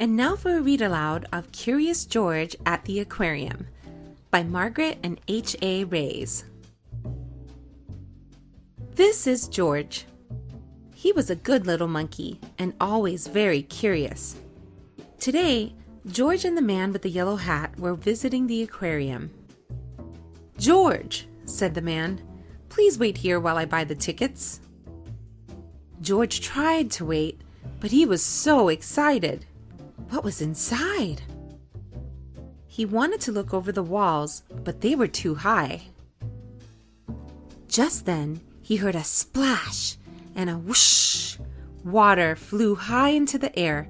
And now for a read aloud of Curious George at the Aquarium by Margaret and H.A. Rays. This is George. He was a good little monkey and always very curious. Today, George and the man with the yellow hat were visiting the aquarium. "George," said the man, "please wait here while I buy the tickets." George tried to wait, but he was so excited. What was inside? He wanted to look over the walls, but they were too high. Just then, he heard a splash and a whoosh. Water flew high into the air.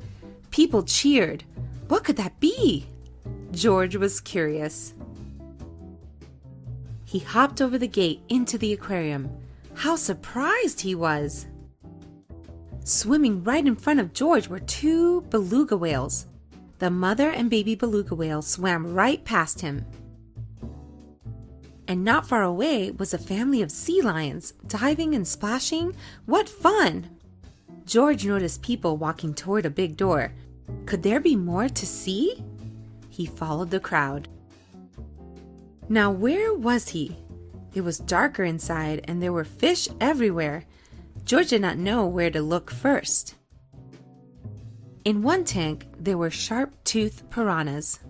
People cheered. What could that be? George was curious. He hopped over the gate into the aquarium. How surprised he was! Swimming right in front of George were two beluga whales. The mother and baby beluga whale swam right past him. And not far away was a family of sea lions, diving and splashing. What fun! George noticed people walking toward a big door. Could there be more to see? He followed the crowd. Now where was he? It was darker inside and there were fish everywhere. George did not know where to look first. In one tank, there were sharp-toothed piranhas.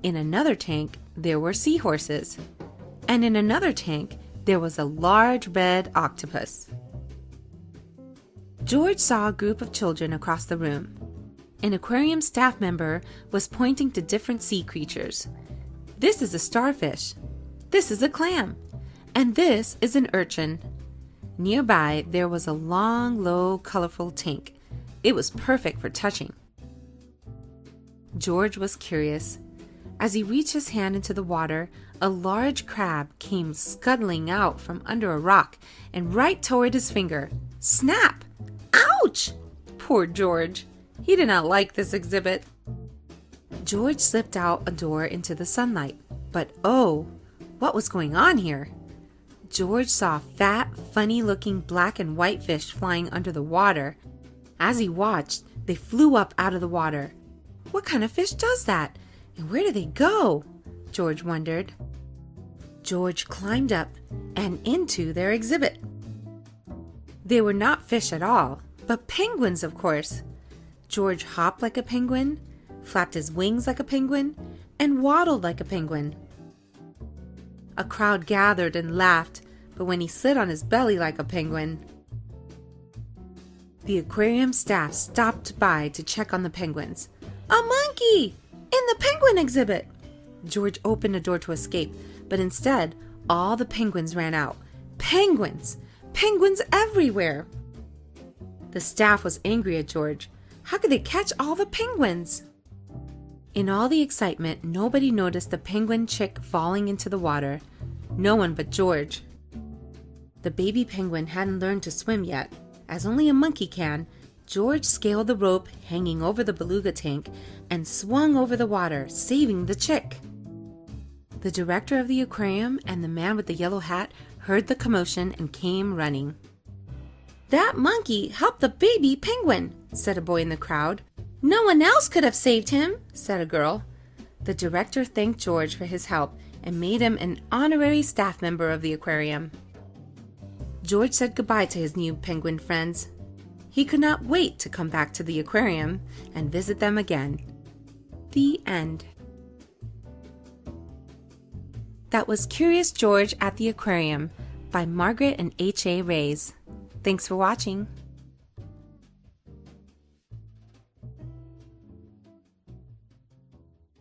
In another tank, there were seahorses. And in another tank, there was a large red octopus. George saw a group of children across the room. An aquarium staff member was pointing to different sea creatures. This is a starfish. This is a clam. And this is an urchin. Nearby, there was a long, low, colorful tank. It was perfect for touching. George was curious. As he reached his hand into the water, a large crab came scuttling out from under a rock and right toward his finger. Snap! Ouch! Poor George. He did not like this exhibit. George slipped out a door into the sunlight. But oh, what was going on here? George saw fat, funny-looking black and white fish flying under the water. As he watched, they flew up out of the water. What kind of fish does that? And where do they go? George wondered. George climbed up and into their exhibit. They were not fish at all, but penguins, of course. George hopped like a penguin, flapped his wings like a penguin, and waddled like a penguin. A crowd gathered and laughed, but when he slid on his belly like a penguin. The aquarium staff stopped by to check on the penguins. A monkey! In the penguin exhibit! George opened a door to escape, but instead, all the penguins ran out. Penguins! Penguins everywhere! The staff was angry at George. How could they catch all the penguins? In all the excitement, nobody noticed the penguin chick falling into the water. No one but George. The baby penguin hadn't learned to swim yet. As only a monkey can, George scaled the rope hanging over the beluga tank and swung over the water, saving the chick. The director of the aquarium and the man with the yellow hat heard the commotion and came running. "That monkey helped the baby penguin," said a boy in the crowd. "No one else could have saved him," said a girl. The director thanked George for his help and made him an honorary staff member of the aquarium. George said goodbye to his new penguin friends. He could not wait to come back to the aquarium and visit them again. The end. That was Curious George at the Aquarium by Margaret and H.A. Rays. Thanks for watching.